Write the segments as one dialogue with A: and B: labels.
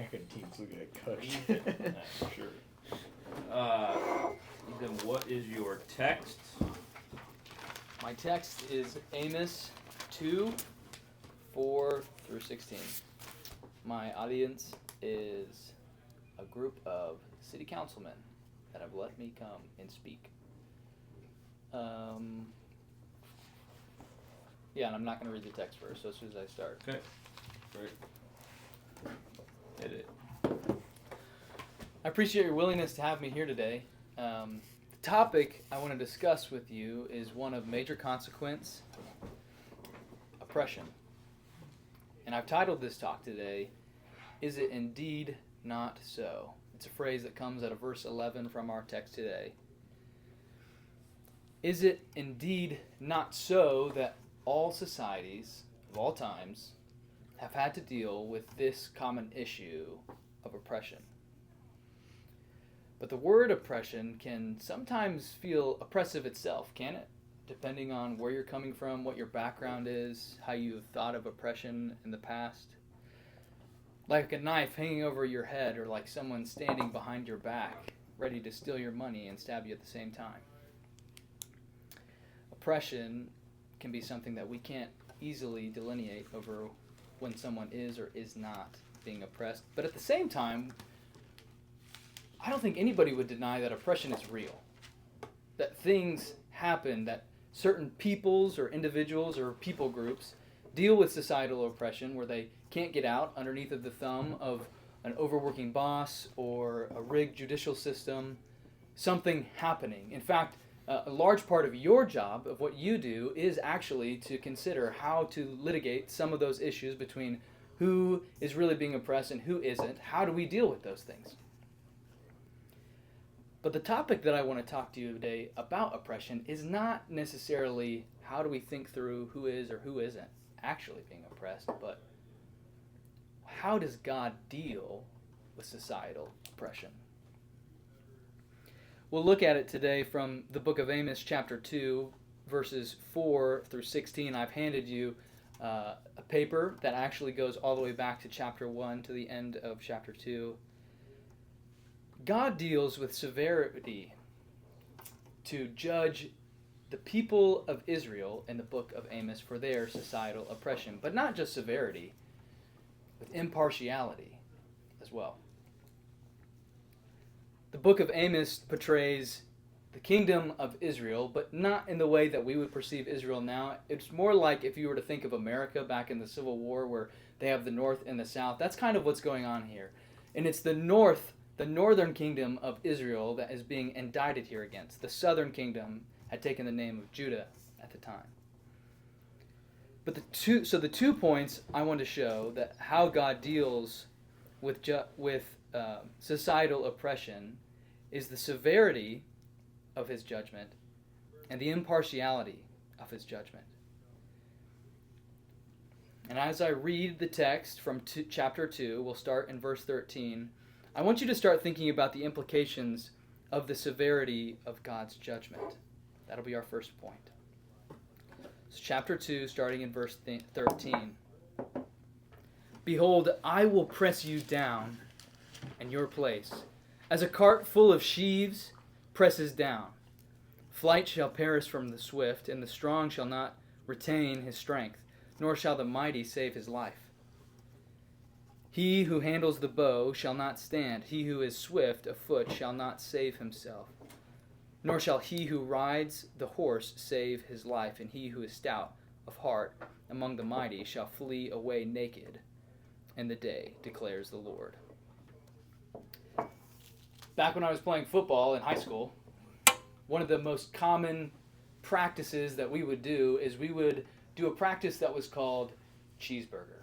A: American teams will get cooked.
B: That's for sure. Then what is your text?
C: My text is Amos 2, 4 through 16. My audience is a group of city councilmen that have let me come and speak. Yeah, and I'm not going to read the text first, so as soon as I start.
B: Okay. Great. Hit it.
C: I appreciate your willingness to have me here today. The topic I want to discuss with you is one of major consequence, oppression. And I've titled this talk today, Is It Indeed Not So? It's a phrase that comes out of verse 11 from our text today. Is it indeed not so that all societies of all times have had to deal with this common issue of oppression? But the word oppression can sometimes feel oppressive itself, can it? Depending on where you're coming from, what your background is, how you've thought of oppression in the past. Like a knife hanging over your head, or like someone standing behind your back, ready to steal your money and stab you at the same time. Oppression can be something that we can't easily delineate over when someone is or is not being oppressed. But at the same time, I don't think anybody would deny that oppression is real. That things happen, that certain peoples or individuals or people groups deal with societal oppression where they can't get out underneath of the thumb of an overworking boss or a rigged judicial system, something happening. In fact, a large part of your job, of what you do, is actually to consider how to litigate some of those issues between who is really being oppressed and who isn't. How do we deal with those things? But the topic that I want to talk to you today about oppression is not necessarily how do we think through who is or who isn't actually being oppressed, but how does God deal with societal oppression? We'll look at it today from the book of Amos, chapter 2, verses 4 through 16. I've handed you a paper that actually goes all the way back to chapter 1 to the end of chapter 2. God deals with severity to judge the people of Israel in the book of Amos for their societal oppression, but not just severity, with impartiality as well. The book of Amos portrays the kingdom of Israel, but not in the way that we would perceive Israel now. It's more like if you were to think of America back in the Civil War, where they have the North and the South. That's kind of what's going on here. And it's the northern kingdom of Israel that is being indicted here against. The southern kingdom had taken the name of Judah at the time. But the two points I want to show that how God deals with societal oppression is the severity of his judgment and the impartiality of his judgment. And as I read the text from chapter 2, we'll start in verse 13, I want you to start thinking about the implications of the severity of God's judgment. That'll be our first point. So chapter 2, starting in verse 13. Behold, I will press you down in your place, as a cart full of sheaves presses down. Flight shall perish from the swift, and the strong shall not retain his strength, nor shall the mighty save his life. He who handles the bow shall not stand. He who is swift of foot shall not save himself. Nor shall he who rides the horse save his life. And he who is stout of heart among the mighty shall flee away naked in the day, declares the Lord. Back when I was playing football in high school, one of the most common practices that we would do is we would do a practice that was called cheeseburger.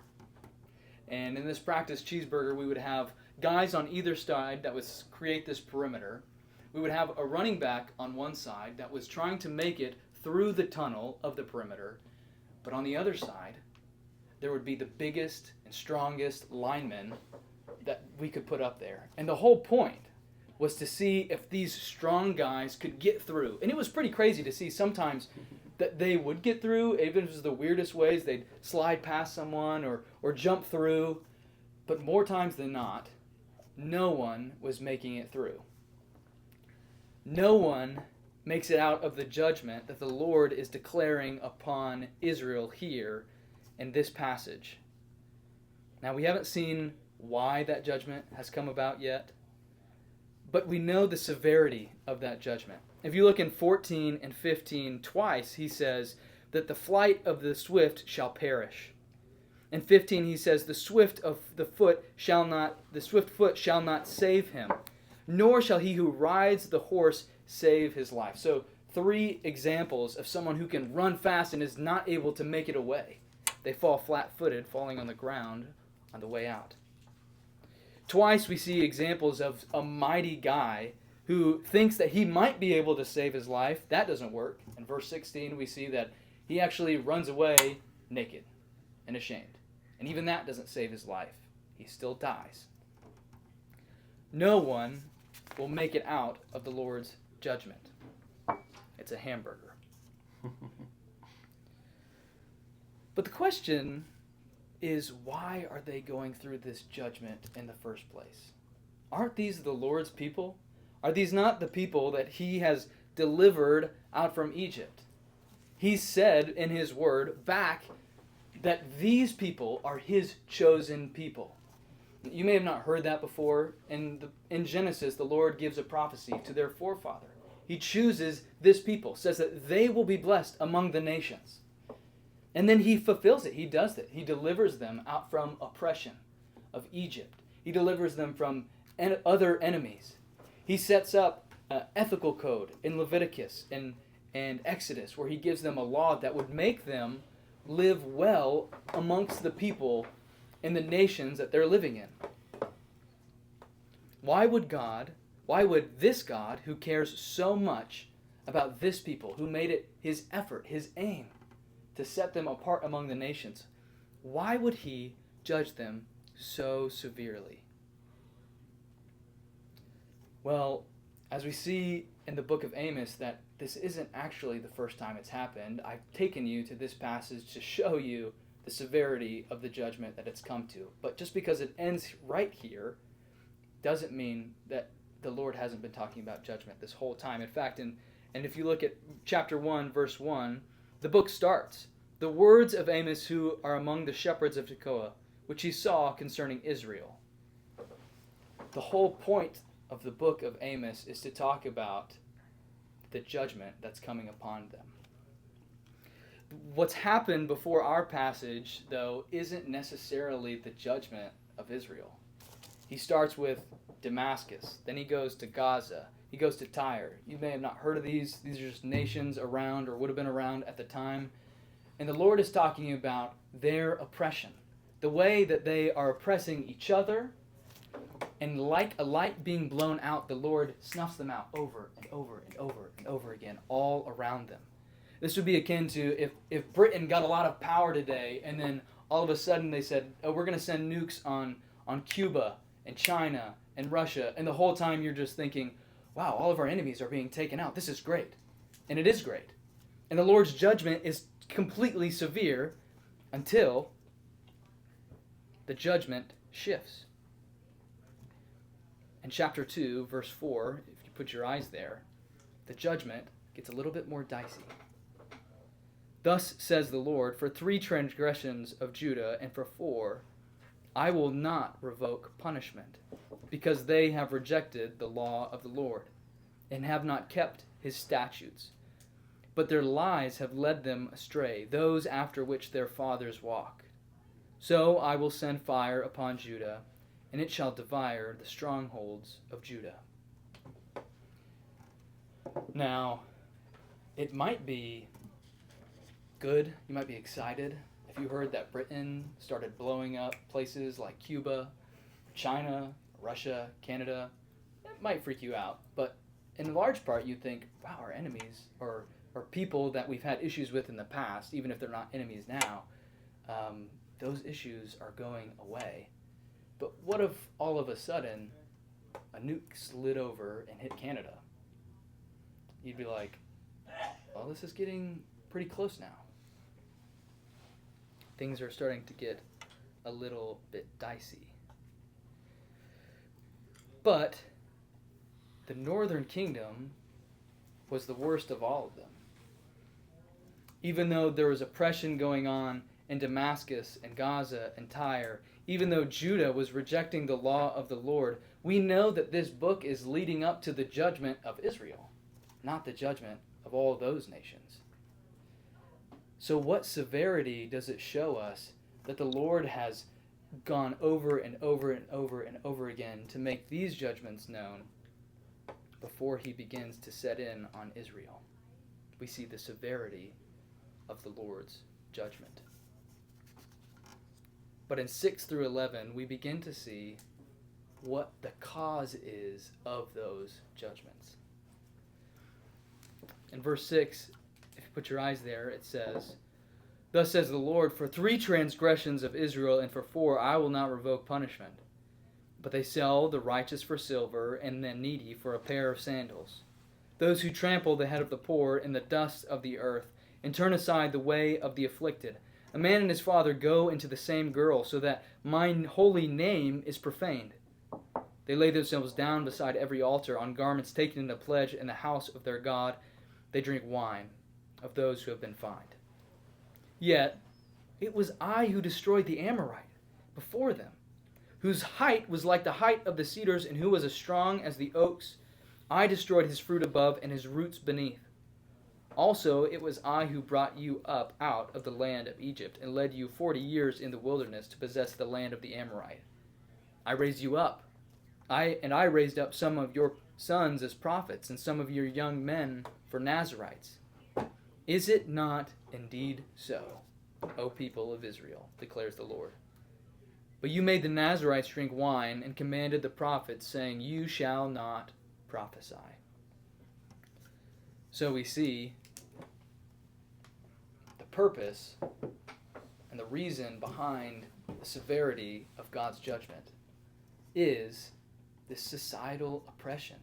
C: And in this practice, cheeseburger, we would have guys on either side that would create this perimeter. We would have a running back on one side that was trying to make it through the tunnel of the perimeter. But on the other side, there would be the biggest and strongest linemen that we could put up there. And the whole point was to see if these strong guys could get through. And it was pretty crazy to see sometimes that they would get through, even if it was the weirdest ways. They'd slide past someone or jump through. But more times than not, no one was making it through. No one makes it out of the judgment that the Lord is declaring upon Israel here in this passage. Now, we haven't seen why that judgment has come about yet, but we know the severity of that judgment. If you look in 14 and 15, twice he says that the flight of the swift shall perish. In 15 he says the swift foot shall not save him, nor shall he who rides the horse save his life. So 3 examples of someone who can run fast and is not able to make it away. They fall flat-footed, falling on the ground on the way out. Twice we see examples of a mighty guy who thinks that he might be able to save his life. That doesn't work. In verse 16 we see that he actually runs away naked and ashamed. And even that doesn't save his life. He still dies. No one will make it out of the Lord's judgment. It's a hamburger. But the question is, why are they going through this judgment in the first place? Aren't these the Lord's people? Are these not the people that he has delivered out from Egypt? He said in his word back that these people are his chosen people. You may have not heard that before. In Genesis, the Lord gives a prophecy to their forefather. He chooses this people, says that they will be blessed among the nations. And then he fulfills it. He does it. He delivers them out from oppression of Egypt. He delivers them from other enemies. He sets up an ethical code in Leviticus and Exodus where he gives them a law that would make them live well amongst the people in the nations that they're living in. Why would this God, who cares so much about this people, who made it his effort, his aim, to set them apart among the nations, why would he judge them so severely? Well, as we see in the book of Amos, that this isn't actually the first time it's happened. I've taken you to this passage to show you the severity of the judgment that it's come to. But just because it ends right here doesn't mean that the Lord hasn't been talking about judgment this whole time. In fact, and if you look at chapter 1, verse 1, the book starts, "The words of Amos who are among the shepherds of Tekoa, which he saw concerning Israel." The whole point of the book of Amos is to talk about the judgment that's coming upon them. What's happened before our passage, though, isn't necessarily the judgment of Israel. He starts with Damascus, then he goes to Gaza, he goes to Tyre. You may have not heard of these. These are just nations around or would have been around at the time. And the Lord is talking about their oppression, the way that they are oppressing each other. And like a light being blown out, the Lord snuffs them out over and over and over and over again, all around them. This would be akin to if Britain got a lot of power today, and then all of a sudden they said, "Oh, we're going to send nukes on Cuba and China and Russia," and the whole time you're just thinking, wow, all of our enemies are being taken out. This is great. And it is great. And the Lord's judgment is completely severe until the judgment shifts. In chapter 2, verse 4, if you put your eyes there, the judgment gets a little bit more dicey. "Thus says the Lord, for 3 transgressions of Judah, and for 4, I will not revoke punishment, because they have rejected the law of the Lord, and have not kept his statutes. But their lies have led them astray, those after which their fathers walked. So I will send fire upon Judah, and it shall devour the strongholds of Judah." Now, it might be good, you might be excited if you heard that Britain started blowing up places like Cuba, China, Russia, Canada. It might freak you out, but in large part you think, wow, our enemies or people that we've had issues with in the past, even if they're not enemies now, those issues are going away. But what if all of a sudden a nuke slid over and hit Canada? You'd be like, well, this is getting pretty close now. Things are starting to get a little bit dicey. But the northern kingdom was the worst of all of them. Even though there was oppression going on in Damascus and Gaza and Tyre, even though Judah was rejecting the law of the Lord, we know that this book is leading up to the judgment of Israel, not the judgment of all those nations. So what severity does it show us that the Lord has gone over and over and over and over again to make these judgments known before he begins to set in on Israel? We see the severity of the Lord's judgment. But in 6 through 11, we begin to see what the cause is of those judgments. In verse 6, if you put your eyes there, it says, "Thus says the Lord, for 3 transgressions of Israel, and for 4 I will not revoke punishment. But they sell the righteous for silver, and the needy for a pair of sandals. Those who trample the head of the poor in the dust of the earth, and turn aside the way of the afflicted. A man and his father go into the same girl, so that my holy name is profaned. They lay themselves down beside every altar on garments taken in a pledge in the house of their God. They drink wine of those who have been fined. Yet it was I who destroyed the Amorite before them, whose height was like the height of the cedars, and who was as strong as the oaks. I destroyed his fruit above and his roots beneath. Also it was I who brought you up out of the land of Egypt, and led you 40 years in the wilderness to possess the land of the Amorite. I raised you up. I raised up some of your sons as prophets, and some of your young men for Nazirites. Is it not indeed so, O people of Israel, declares the Lord? But you made the Nazirites drink wine, and commanded the prophets, saying, You shall not prophesy." So we see the purpose and the reason behind the severity of God's judgment is this societal oppression.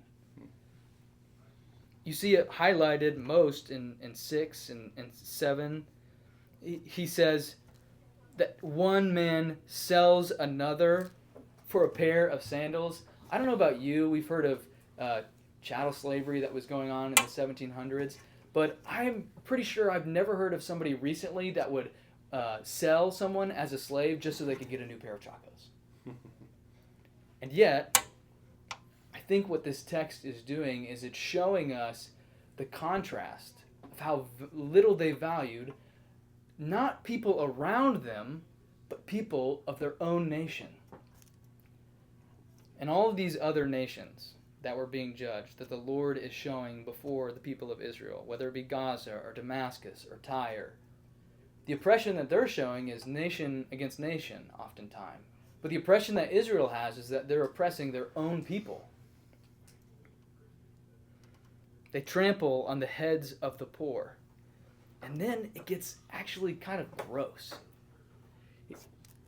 C: You see it highlighted most in 6 and 7. He says that one man sells another for a pair of sandals. I don't know about you. We've heard of chattel slavery that was going on in the 1700s. But I'm pretty sure I've never heard of somebody recently that would sell someone as a slave just so they could get a new pair of chacos. And yet, I think what this text is doing is it's showing us the contrast of how little they valued not people around them, but people of their own nation. And all of these other nations that were being judged, that the Lord is showing before the people of Israel, whether it be Gaza or Damascus or Tyre, the oppression that they're showing is nation against nation oftentimes. But the oppression that Israel has is that they're oppressing their own people. They trample on the heads of the poor. And then it gets actually kind of gross.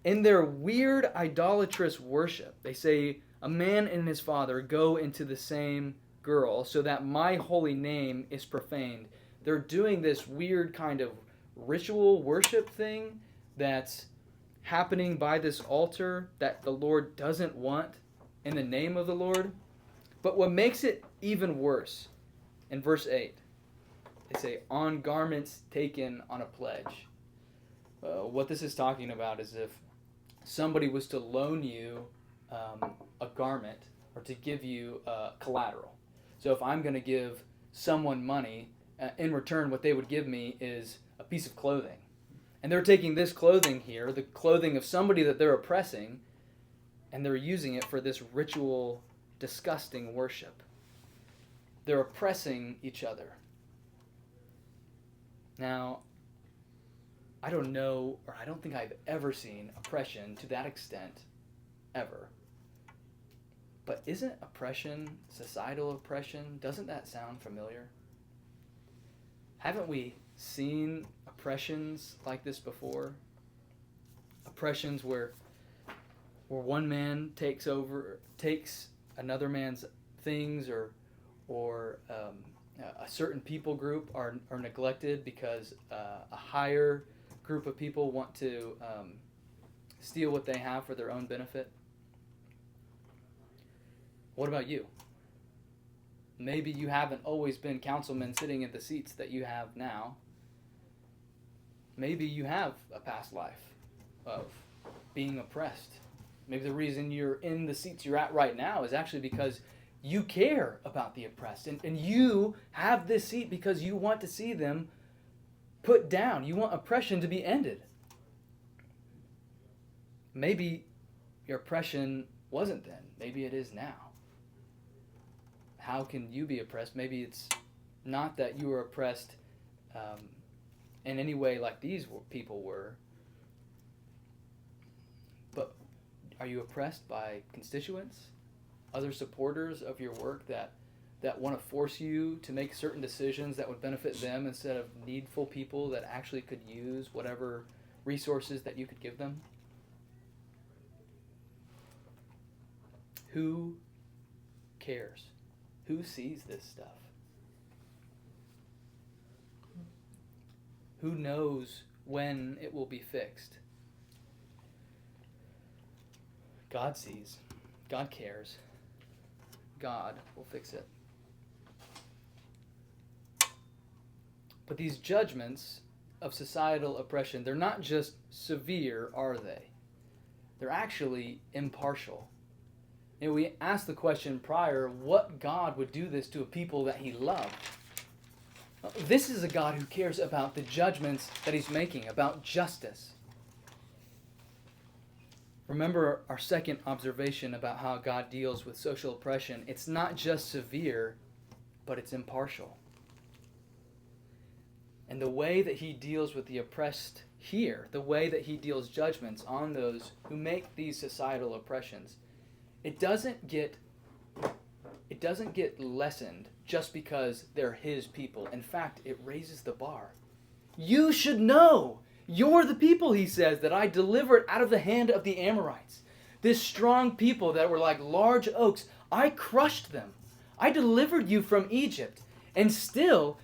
C: In their weird idolatrous worship, they say, a man and his father go into the same girl, so that my holy name is profaned. They're doing this weird kind of ritual worship thing that's happening by this altar that the Lord doesn't want in the name of the Lord. But what makes it even worse, in verse 8, they say, on garments taken on a pledge. What this is talking about is if somebody was to loan you a garment or to give you collateral. So if I'm going to give someone money, in return what they would give me is a piece of clothing. And they're taking this clothing here, the clothing of somebody that they're oppressing, and they're using it for this ritual, disgusting worship. They're oppressing each other. Now, I don't know, or I don't think I've ever seen oppression to that extent, ever. But isn't oppression, societal oppression, doesn't that sound familiar? Haven't we seen oppressions like this before? Oppressions where one man takes another man's things, or a certain people group are neglected because a higher group of people want to steal what they have for their own benefit. What about you? Maybe you haven't always been councilmen sitting in the seats that you have now. Maybe you have a past life of being oppressed. Maybe the reason you're in the seats you're at right now is actually because you care about the oppressed. And you have this seat because you want to see them put down. You want oppression to be ended. Maybe your oppression wasn't then. Maybe it is now. How can you be oppressed? Maybe it's not that you were oppressed in any way like these people were, but are you oppressed by constituents, other supporters of your work that want to force you to make certain decisions that would benefit them instead of needful people that actually could use whatever resources that you could give them? Who cares? Who sees this stuff? Who knows when it will be fixed? God sees. God cares. God will fix it. But these judgments of societal oppression, they're not just severe, are they? They're actually impartial. And we asked the question prior, what God would do this to a people that he loved? This is a God who cares about the judgments that he's making, about justice. Remember our second observation about how God deals with social oppression. It's not just severe, but it's impartial. And the way that he deals with the oppressed here, the way that he deals judgments on those who make these societal oppressions, it doesn't get lessened just because they're his people. In fact, it raises the bar. You should know. You're the people, he says, that I delivered out of the hand of the Amorites. This strong people that were like large oaks. I crushed them. I delivered you from Egypt. And still,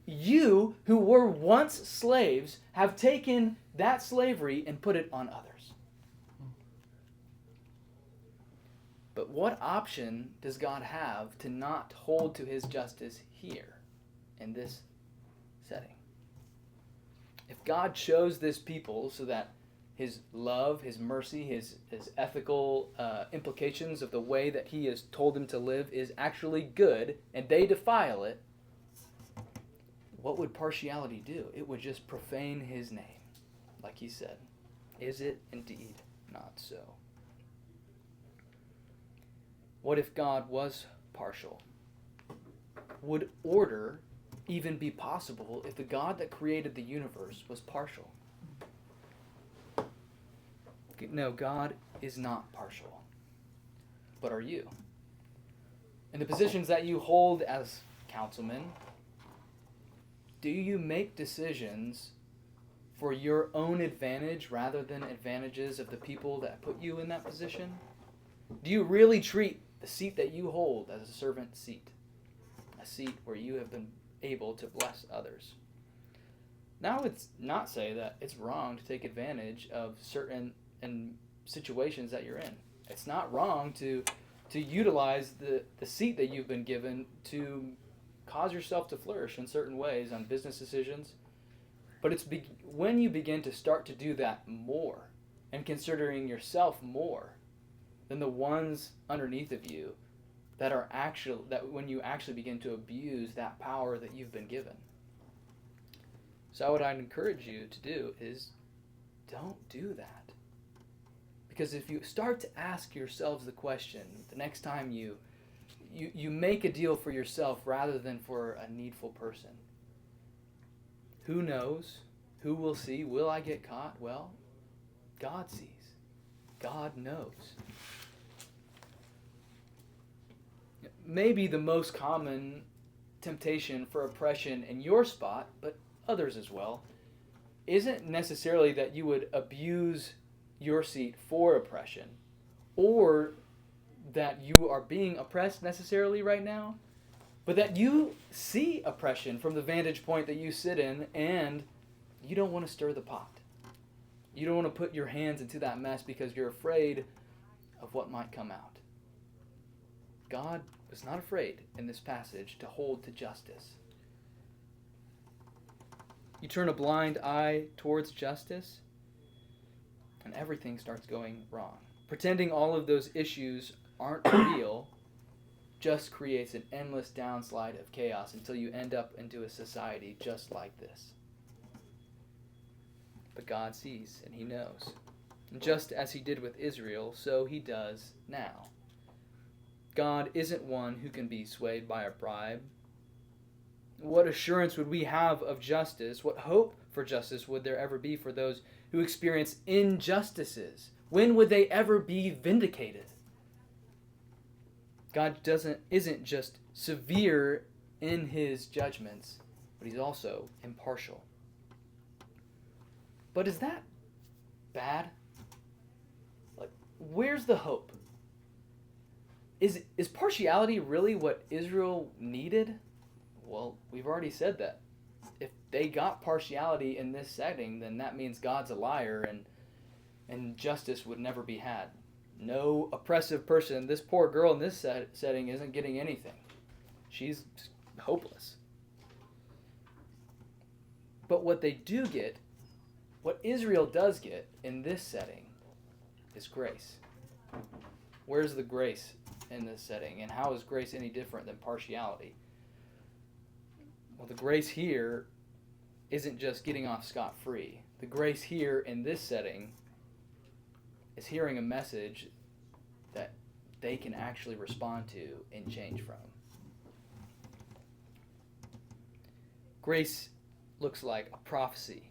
C: you who were once slaves have taken that slavery and put it on others. But what option does God have to not hold to his justice here in this setting? If God chose this people so that his love, his mercy, his ethical implications of the way that he has told them to live is actually good, and they defile it, what would partiality do? It would just profane his name, like he said. Is it indeed not so? What if God was partial? Would order even be possible if the God that created the universe was partial? No, God is not partial. But are you? In the positions that you hold as councilmen, do you make decisions for your own advantage rather than advantages of the people that put you in that position? Do you really treat the seat that you hold as a servant seat, a seat where you have been able to bless others? Now, it's not say that it's wrong to take advantage of certain situations that you're in. It's not wrong to utilize the seat that you've been given to cause yourself to flourish in certain ways on business decisions. But it's when you begin to start to do that more and considering yourself more than the ones underneath of you that when you actually begin to abuse that power that you've been given. So what I'd encourage you to do is don't do that. Because if you start to ask yourselves the question the next time you make a deal for yourself rather than for a needful person, who knows? Who will see? Will I get caught? Well, God sees. God knows. Maybe the most common temptation for oppression in your spot, but others as well, isn't necessarily that you would abuse your seat for oppression, or that you are being oppressed necessarily right now, but that you see oppression from the vantage point that you sit in and you don't want to stir the pot. You don't want to put your hands into that mess because you're afraid of what might come out. God was not afraid in this passage to hold to justice. You turn a blind eye towards justice, and everything starts going wrong. Pretending all of those issues aren't real just creates an endless downslide of chaos until you end up into a society just like this. But God sees and he knows. And just as he did with Israel, so he does now. God isn't one who can be swayed by a bribe. What assurance would we have of justice? What hope for justice would there ever be for those who experience injustices? When would they ever be vindicated? God isn't just severe in his judgments, but he's also impartial. But is that bad? Like, where's the hope? Is partiality really what Israel needed? Well, we've already said that. If they got partiality in this setting, then that means God's a liar and justice would never be had. No oppressive person, this poor girl in this setting isn't getting anything. She's hopeless. But what they do get, what Israel does get in this setting, is grace. Where's the grace in this setting? And how is grace any different than partiality? Well, the grace here isn't just getting off scot-free. The grace here in this setting is hearing a message that they can actually respond to and change from. Grace looks like a prophecy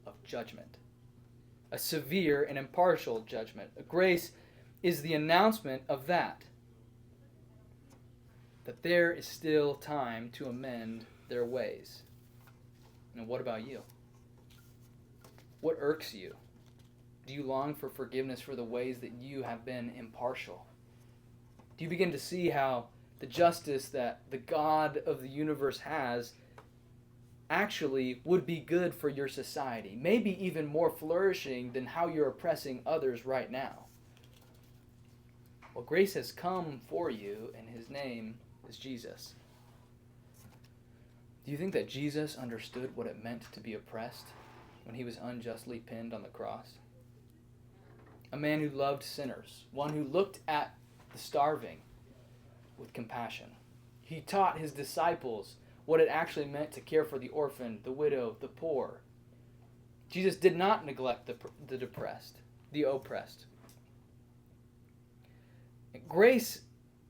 C: of judgment, a severe and impartial judgment. Grace is the announcement of that there is still time to amend their ways. And what about you? What irks you? Do you long for forgiveness for the ways that you have been impartial? Do you begin to see how the justice that the God of the universe has actually would be good for your society, maybe even more flourishing than how you're oppressing others right now? Well, grace has come for you, and his name is Jesus. Do you think that Jesus understood what it meant to be oppressed when he was unjustly pinned on the cross? A man who loved sinners, one who looked at the starving with compassion. He taught his disciples what it actually meant to care for the orphan, the widow, the poor. Jesus did not neglect the depressed, the oppressed. Grace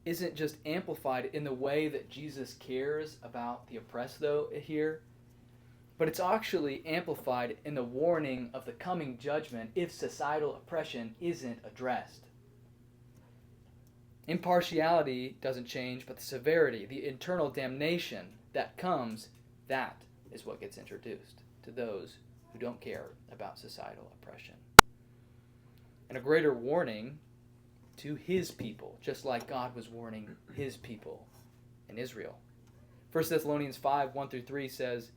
C: isn't just amplified in the way that Jesus cares about the oppressed, though, here, but it's actually amplified in the warning of the coming judgment if societal oppression isn't addressed. Impartiality doesn't change, but the severity, the eternal damnation that comes, that is what gets introduced to those who don't care about societal oppression. And a greater warning to his people, just like God was warning his people in Israel. 1 Thessalonians 5, 1-3 says,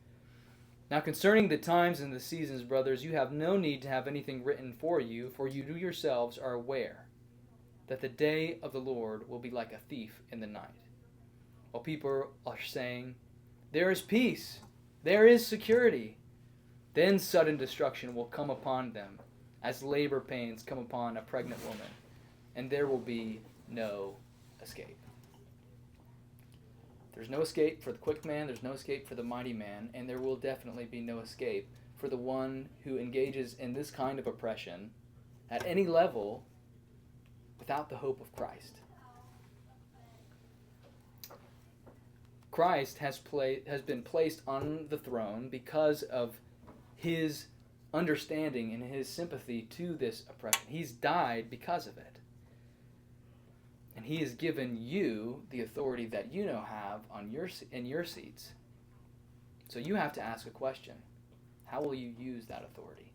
C: "Now concerning the times and the seasons, brothers, you have no need to have anything written for you do yourselves are aware that the day of the Lord will be like a thief in the night. While people are saying, 'There is peace, there is security,' then sudden destruction will come upon them, as labor pains come upon a pregnant woman, and there will be no escape." There's no escape for the quick man, there's no escape for the mighty man, and there will definitely be no escape for the one who engages in this kind of oppression at any level without the hope of Christ. Christ has been placed on the throne because of his understanding and his sympathy to this oppression. He's died because of it. And he has given you the authority that you now have in your seats. So you have to ask a question. How will you use that authority?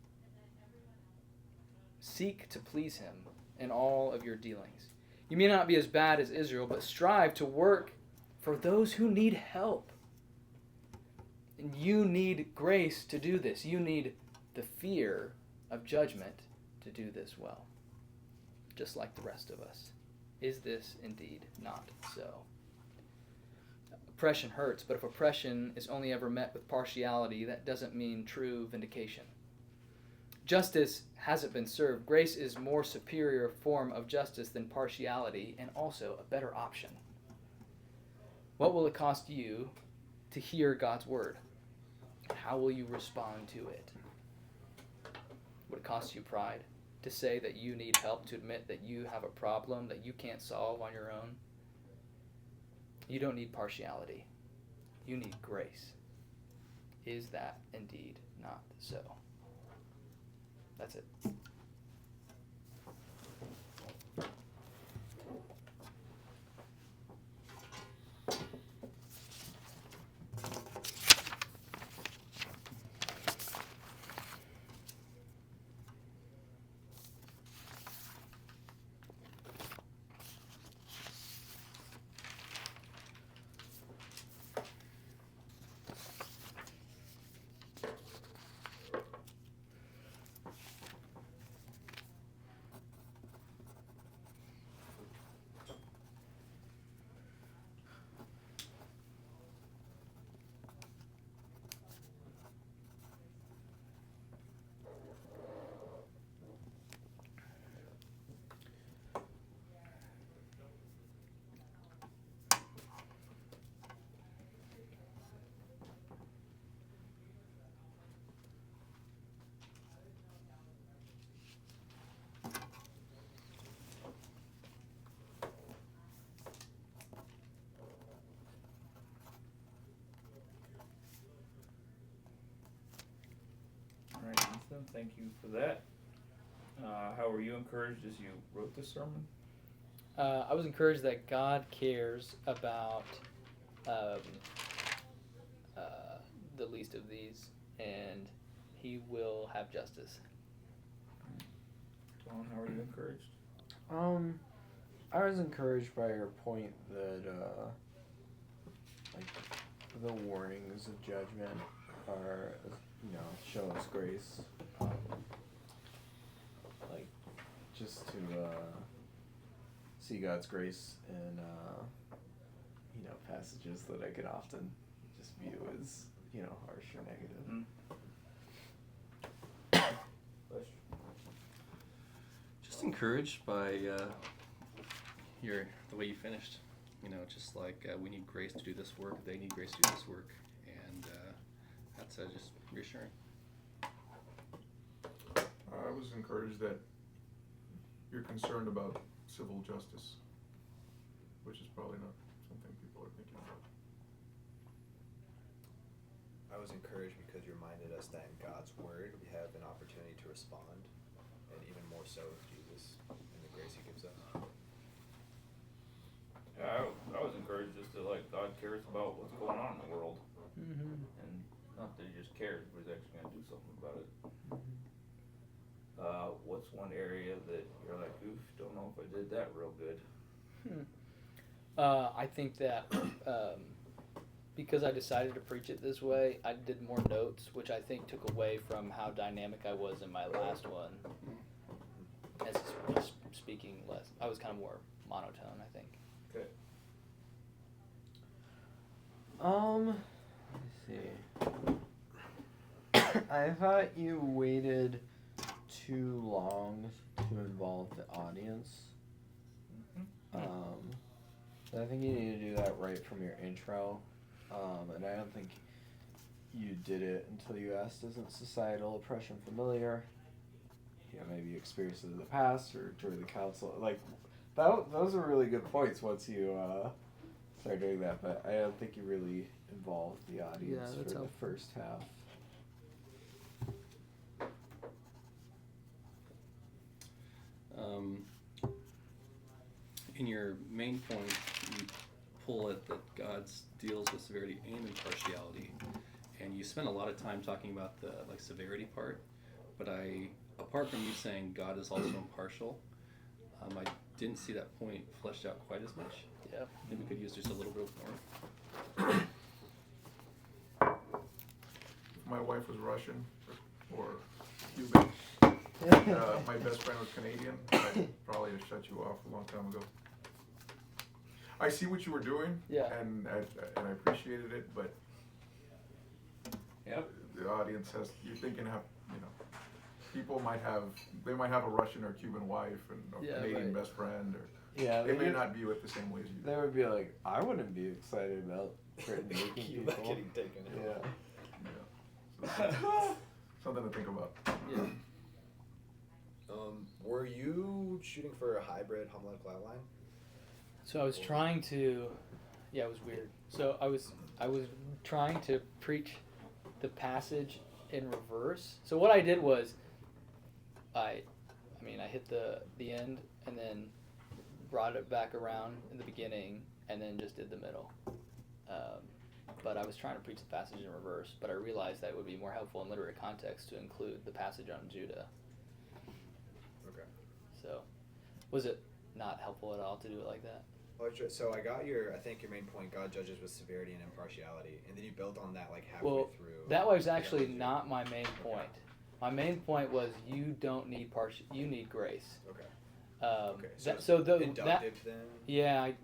C: Seek to please him in all of your dealings. You may not be as bad as Israel, but strive to work for those who need help. And you need grace to do this. You need the fear of judgment to do this well, just like the rest of us. is this indeed not so? Oppression hurts, but if oppression is only ever met with partiality, that doesn't mean true vindication. Justice hasn't been served. Grace is more superior form of justice than partiality, and also a better option. What will it cost you to hear God's word? How will you respond to it? Would it cost you pride to say that you need help, to admit that you have a problem that you can't solve on your own? You don't need partiality. You need grace. Is that indeed not so? That's it.
B: Alright, Ethan, thank you for that. How were you encouraged as you wrote this sermon?
C: I was encouraged that God cares about the least of these, and He will have justice.
B: Don, how are you encouraged?
A: I was encouraged by your point that like the warnings of judgment are, show us grace. Like just to see God's grace in passages that I can often just view as harsh or negative.
D: Just encouraged by the way you finished. Just like we need grace to do this work, they need grace to do this work, and that's just reassuring.
E: I was encouraged that you're concerned about civil justice, which is probably not something people are thinking about.
F: I was encouraged because you reminded us that in God's word we have an opportunity to respond, and even more so with Jesus and the grace He gives us.
B: Yeah, I was encouraged just that God cares about what's going on in the world, and not that He just cares, but He's actually going to do something about it. What's one area that you're like, oof, don't know if I did that real good?
C: I think that because I decided to preach it this way, I did more notes, which I think took away from how dynamic I was in my last one. As just speaking less, I was kind of more monotone, I think.
B: Okay.
A: Let's see. I thought you waited too long to involve the audience. I think you need to do that right from your intro. And I don't think you did it until you asked, isn't societal oppression familiar? Maybe experiences of the past or during the council. Those are really good points once you start doing that, but I don't think you really involved the audience for the first half.
D: In your main point, you pull it that God deals with severity and impartiality, and you spend a lot of time talking about the severity part. But apart from you saying God is also impartial, I didn't see that point fleshed out quite as much.
C: Yeah.
D: Maybe we could use just a little bit more.
E: If my wife was Russian or Cuban, my best friend was Canadian, I'd probably have shut you off a long time ago. I see what you were doing.
C: Yeah.
E: And I appreciated it, but
B: Yep.
E: the audience has, you're thinking how, people might have a Russian or Cuban wife and a
C: Yeah,
E: Canadian
C: right.
E: best friend, or
A: Yeah,
E: they may
A: would-
E: not view it the same way as you
A: They
E: do.
A: would be like, I wouldn't be excited about Britain making
F: You
A: people.
F: like getting taken out.
A: Yeah.
E: Yeah. So something to think about.
C: Yeah.
F: Were you shooting for a hybrid homiletical outline?
C: So I was trying to, yeah, it was weird. So I was trying to preach the passage in reverse. So what I did was, I hit the end and then brought it back around in the beginning and then just did the middle. But I was trying to preach the passage in reverse, but I realized that it would be more helpful in literary context to include the passage on Judah.
F: Okay.
C: So, was it not helpful at all to do it like that?
F: So I think your main point, God judges with severity and impartiality, and then you build on that like halfway
C: Well,
F: through.
C: that was actually
F: Yeah.
C: not my main point. My main point was you don't need you need grace.
F: Okay.
C: Okay.
F: So inductive then.
C: Yeah, I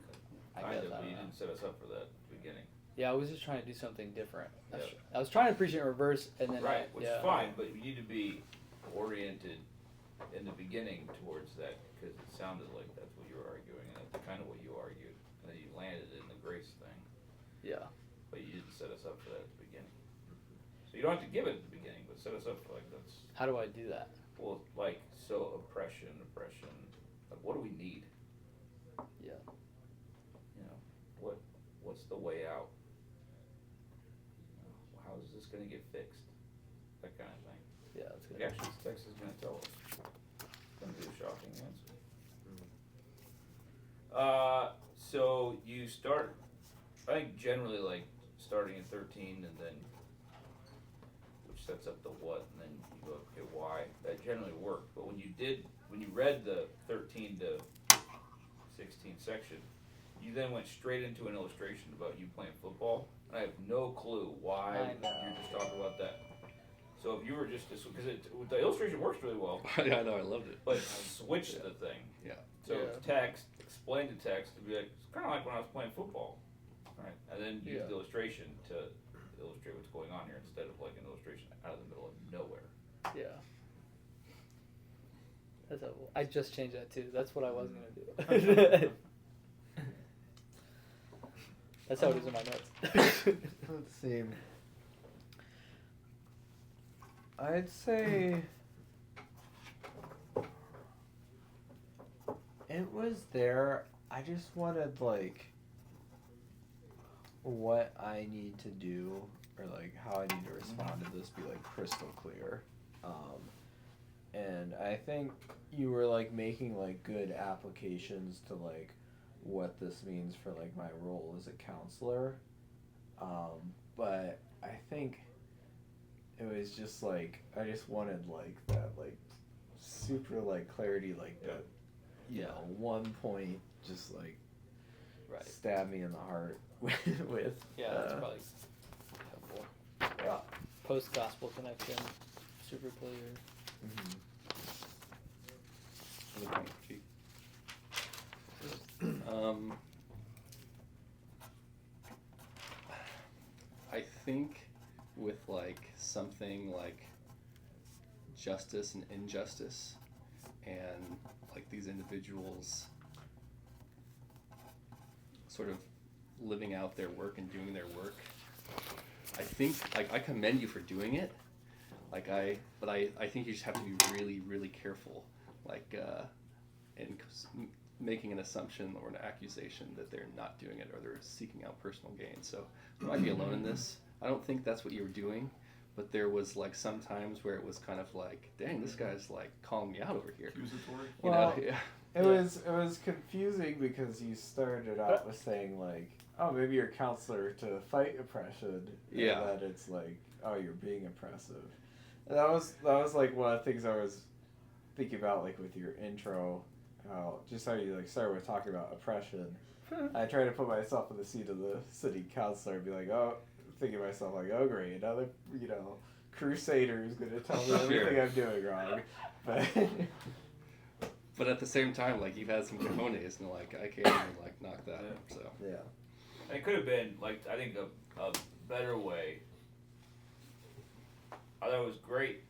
B: Kind
C: guess.
B: of,
C: I
B: but
C: don't
B: you
C: know.
B: didn't set us up for that at the beginning.
C: Yeah, I was just trying to do something different.
B: Yeah.
C: I was trying to preach it in reverse, and then
B: Right, which
C: yeah.
B: is fine, but you need to be oriented in the beginning towards that, because it sounded like that's what you were arguing, and that's kind of what you argued, and then you landed in the grace thing,
C: Yeah.
B: but you didn't set us up for that at the beginning. So you don't have to give it at the beginning, but set us up for like that's,
C: How do I do that?
B: well, like, so oppression, like what do we need?
C: Yeah.
B: You know, what's the way out? How is this gonna get fixed? That kind of thing.
C: Yeah, that's good.
B: Actually, this text is gonna tell us. It's gonna be a shocking answer. So you start, I think generally like starting at 13 and then, which sets up the what, and then you go, okay, why, that generally worked. But when you read the 13 to 16 section, you then went straight into an illustration about you playing football, and I have no clue why
C: I know.
B: you're just talking about that. So if you were just, because the illustration works really well,
D: Yeah, I know, I loved it.
B: but switch the thing.
D: Yeah.
B: So
C: Yeah.
B: text, explain the text to be like, it's kind of like when I was playing football, right? And then use
C: Yeah.
B: the illustration to illustrate what's going on here instead of like an illustration out of the middle of nowhere.
C: Yeah. That's helpful. I just changed that too. That's what I was gonna do. That's how it is in my notes.
A: Let's see. I'd say it was there. I just wanted like what I need to do or like how I need to respond to this be like crystal clear. And I think you were like making like good applications to like what this means for like my role as a counselor. But I think it was just like I just wanted like that like super like clarity like that, you
C: Yeah.
A: know, one point just like
C: Right.
A: stab me in the heart with
C: Yeah, that's probably helpful.
A: yeah.
C: Post gospel connection, super clear.
A: Mhm.
D: Other point, Chief. I think with like something like justice and injustice and like these individuals sort of living out their work and doing their work, I think like I commend you for doing it. But I think you just have to be really, really careful, like in making an assumption or an accusation that they're not doing it or they're seeking out personal gain. So you might be alone in this. I don't think that's what you were doing, but there was like some times where it was kind of like, dang, this guy's like calling me out over here.
E: Accusatory.
D: You
A: Well,
D: know? Yeah.
A: It was confusing because you started out with saying like, oh, maybe you're a counselor to fight oppression.
D: Yeah.
A: And that it's like, oh, you're being oppressive. And that was like one of the things I was thinking about like with your intro, just how you like started with talking about oppression. I try to put myself in the seat of the city councilor and be like, oh, thinking to myself like, oh great, another crusader is gonna tell me everything I'm doing wrong. But
D: But at the same time, like, you've had some cojones, and like, I can't even like knock that.
B: Yeah.
D: So
A: Yeah.
B: And it could have been like I think a better way. I thought it was great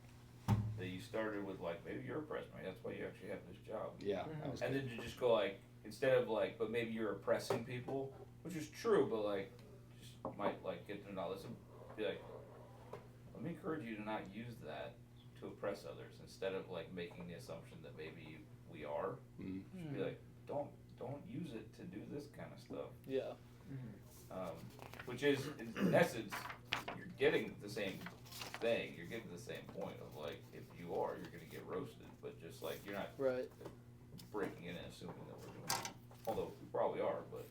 B: that you started with like maybe you're oppressed, man. That's why you actually have this job.
D: yeah, that was
B: And
D: good.
B: then to just go like instead of like, but maybe you're oppressing people, which is true, but like just might like get them to not listen. Be like, let me encourage you to not use that to oppress others instead of like making the assumption that maybe we are.
D: Mm.
B: Just be like, don't use it to do this kind of stuff.
C: Yeah.
B: Which is in essence, you're getting the same thing. You're getting the same point of like, if you are, you're gonna get roasted. But just like you're not
C: Right.
B: breaking in and assuming that we're doing it. Although we probably are, but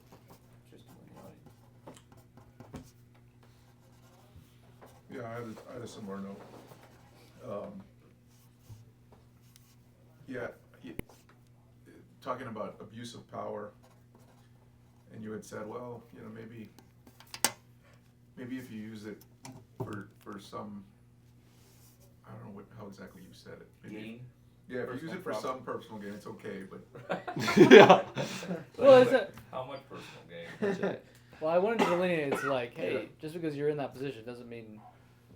B: just when you're not.
E: Yeah, I had a similar note. Talking about abuse of power, and you had said, well, you know, maybe if you use it for some, I don't know how exactly you said it. Maybe
B: Gain.
E: Yeah, if you use
B: Personal
E: it for
B: profit.
E: some personal gain, it's okay, but
D: Yeah.
C: Well, it's a,
B: How much personal gain?
C: well, I wanted to delineate. It's like, hey, just because you're in that position doesn't mean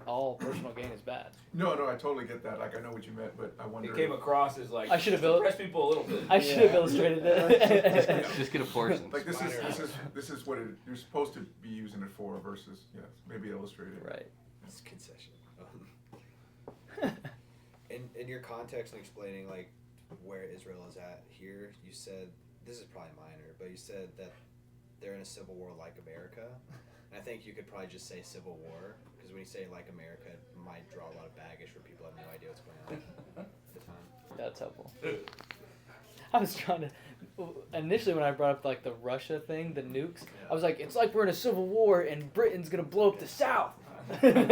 C: all personal gain is bad.
E: no, I totally get that. Like, I know what you meant, but I wonder.
B: It came across as like
C: I should have
B: just oppress people a little bit.
C: I should have
A: Yeah.
C: illustrated
D: just,
C: that.
D: just get a portion.
E: Like this is what you're supposed to be using it for versus maybe illustrated.
C: Right.
F: It's concession. In your context and explaining like where Israel is at here, you said this is probably minor, but you said that they're in a civil war like America. And I think you could probably just say civil war because when you say like America, it might draw a lot of baggage for people who have no idea what's going on at the time.
C: That's helpful. I was trying to. Initially, when I brought up like the Russia thing, the nukes, I was like, it's like we're in a civil war and Britain's gonna blow up the South. And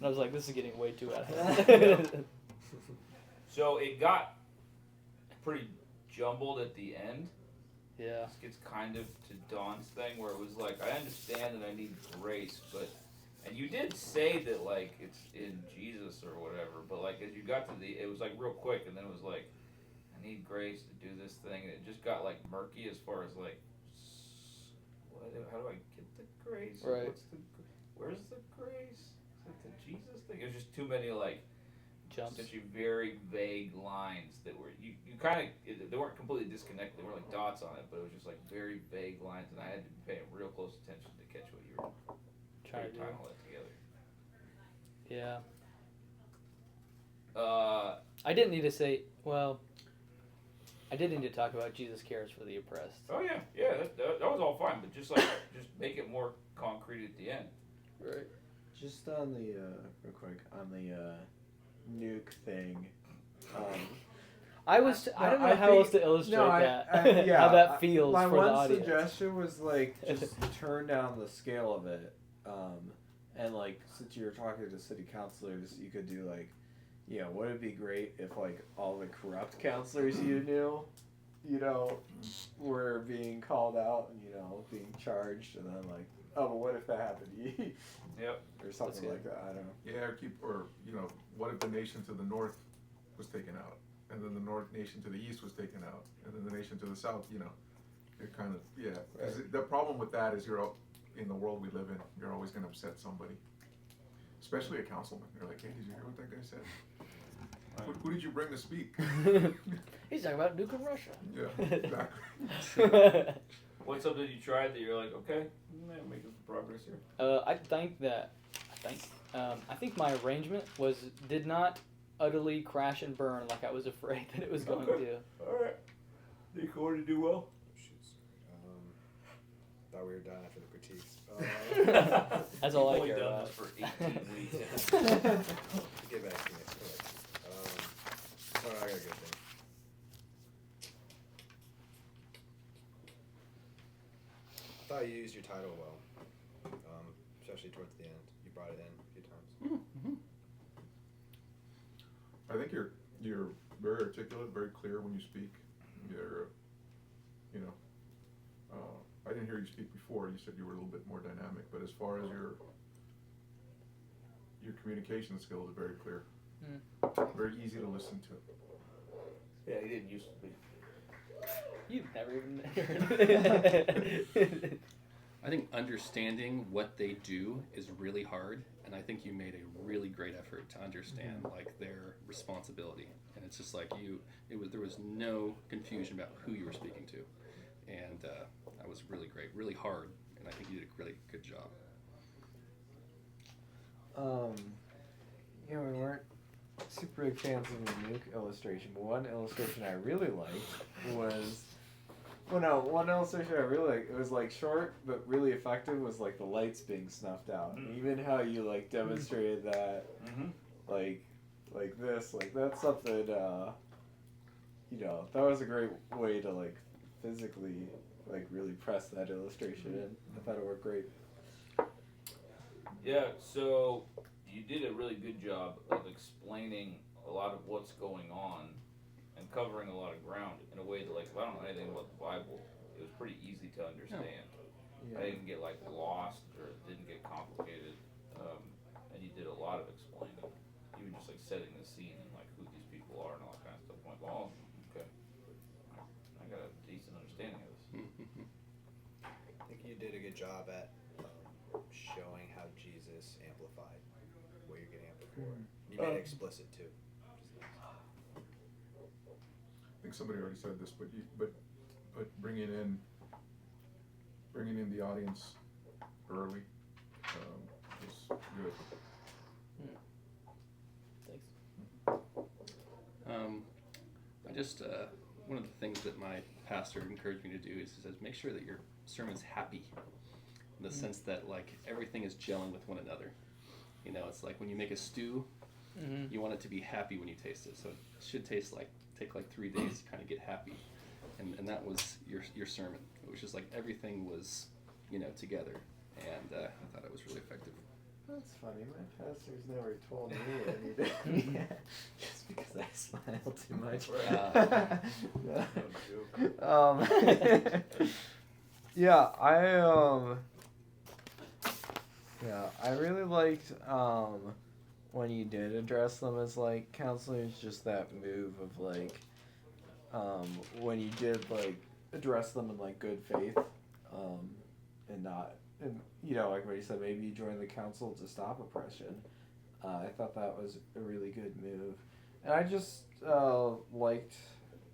C: I was like, this is getting way too out of hand.
B: So it got pretty jumbled at the end.
C: Yeah.
B: This gets kind of to Dawn's thing where it was like, I understand that I need grace, but, and you did say that like it's in Jesus or whatever, but like as you got to it was like real quick and then it was like, I need grace to do this thing, and it just got like murky as far as like, how do I get the grace?
C: Right.
B: Where's the grace? Is it the Jesus thing? It was just too many like,
C: Jumps.
B: essentially very vague lines that were you kind of they weren't completely disconnected. They were like dots on it, but it was just like very vague lines, and I had to be paying real close attention to catch what you were
C: Trying to do.
B: tying all that together.
C: Yeah.
B: Uh,
C: I didn't need to say. Well, I did need to talk about Jesus cares for the oppressed.
B: oh yeah, that was all fine, but just like just make it more concrete at the end.
C: Right.
A: Just on the real quick on the nuke thing.
C: I don't know how else to illustrate that.
A: Yeah,
C: how that feels
A: my
C: for
A: one
C: the audience.
A: suggestion was like just turn down the scale of it, and like since you're talking to city councilors, you could do like, would it be great if like all the corrupt counselors you knew, were being called out and being charged, and then like, oh, but what if that happened to you?
B: Yep.
A: Or something like that. I don't know.
E: Yeah, what if the nation to the north was taken out, and then the north nation to the east was taken out, and then the nation to the south, it kind of, yeah. 'Cause the problem with that is in the world we live in, you're always going to upset somebody, especially a councilman. You're like, hey, did you hear what that guy said? Who did you bring to speak?
C: He's talking about nuking Russia.
E: Yeah, exactly.
B: What's something you tried that you're like, okay, I'm making some progress here?
C: I think my arrangement did not utterly crash and burn like I was afraid that it was going
B: Okay.
C: to.
B: All right. Think you're going to do well?
F: Thought we were done after the critiques.
C: That's all I
B: We've
C: care
B: only done
C: about.
B: this for 18 weeks.
F: Get back to me. I got a good thing. I thought you used your title well, especially towards the end. You brought it in a few times.
D: Mm-hmm.
E: I think you're very articulate, very clear when you speak. You're, I didn't hear you speak before. You said you were a little bit more dynamic, but as far as your communication skills are very clear, very easy to listen to.
B: Yeah, he didn't used to be.
C: You've never even heard.
D: I think understanding what they do is really hard, and I think you made a really great effort to understand like their responsibility. And it's just like there was no confusion about who you were speaking to, and that was really great, really hard, and I think you did a really good job.
A: We weren't super big fans of the nuke illustration, but one illustration I really liked was. Well, no, one illustration I really liked, it was like short but really effective, was like the lights being snuffed out. And even how you like demonstrated that, like this, like that's something, that was a great way to like physically like really press that illustration in. I thought it worked great.
B: Yeah, so you did a really good job of explaining a lot of what's going on and covering a lot of ground in a way that, like, if I don't know anything about the Bible, it was pretty easy to understand.
A: Yeah.
B: I didn't get, like, lost or it didn't get complicated. And you did a lot of explaining. Even just, like, setting the scene and, like, who these people are and all that kind of stuff. I'm like, oh, okay. I got a decent understanding of this.
F: I think you did a good job at showing how Jesus amplified what you're getting at before. You made it explicit too.
E: I think somebody already said this, but bringing in the audience early was good.
D: I just one of the things that my pastor encouraged me to do is he says make sure that your sermon's happy, in the sense that like everything is gelling with one another. You know, it's like when you make a stew, you want it to be happy when you taste it. So it should take like 3 days to kind of get happy, and that was your sermon. It was just like everything was together, and I thought it was really effective.
A: That's funny. My pastor's never told me anything. Just because I smile too much. I really liked when you did address them as like counselors. Just that move of like when you did like address them in like good faith, and not. And like what you said, maybe you joined the council to stop oppression. I thought that was a really good move, and I just liked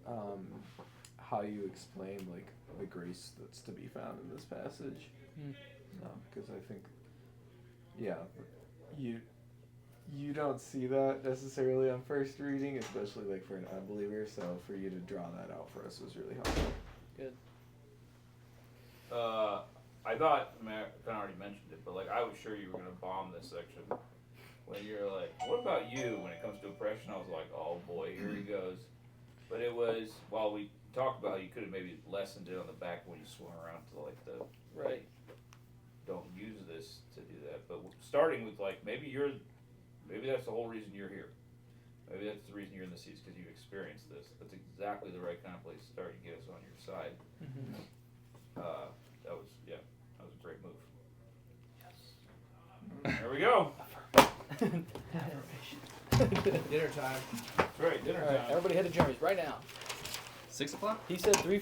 A: how you explained like the grace that's to be found in this passage. Because I think, you don't see that necessarily on first reading, especially like for an unbeliever. So for you to draw that out for us was really helpful.
C: Good.
B: I thought, I kind of already mentioned it, but like I was sure you were gonna bomb this section. When you're like, what about you when it comes to oppression? I was like, oh boy, here he goes. But it was, while we talked about it, you could have maybe lessened it on the back when you swung around to like the
C: Right.
B: Don't use this to do that. But starting with like maybe that's the whole reason you're here. Maybe that's the reason you're in the seats because you've experienced this. That's exactly the right kind of place to start to get us on your side. That was a great move. Yes. There we go.
F: Dinner time.
B: That's right, dinner
C: All
B: time.
C: right, everybody head to Jeremy's right now.
D: 6 o'clock?
C: He said 3.